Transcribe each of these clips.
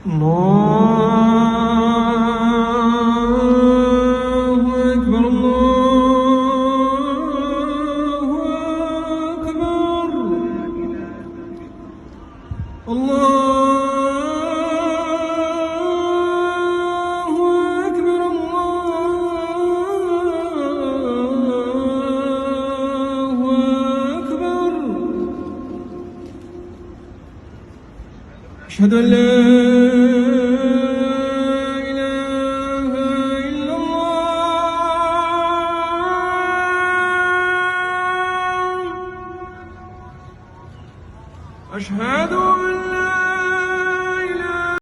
الله أكبر الله أكبر الله أكبر الله أكبر. أشهد أن لا إله إلا الله. أشهد أن لا إله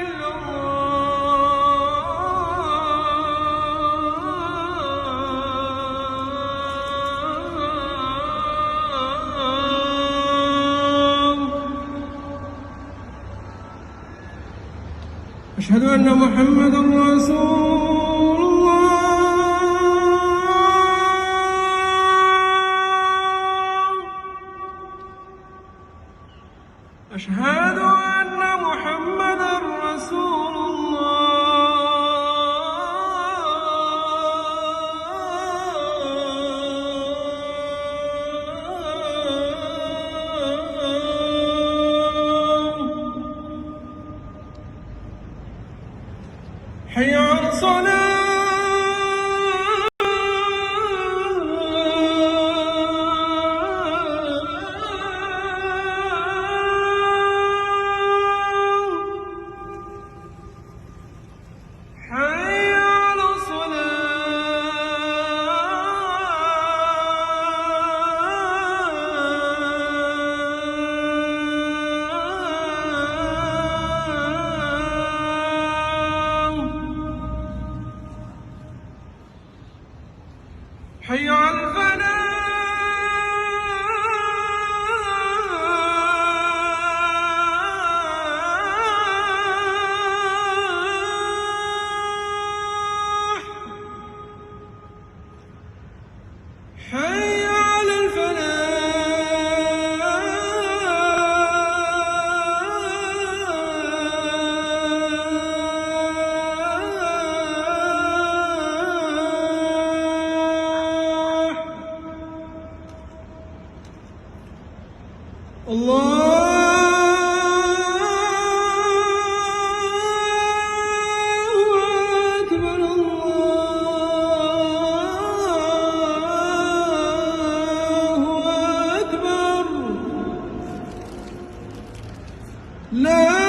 إلا الله. أشهد أن محمدًا رسول الله. أشهد أن محمدًا رسول الله. حي على الصلاة. حي على الصلاة. حي على الفلاح. حي على الفلاح. الله أكبر الله أكبر. لا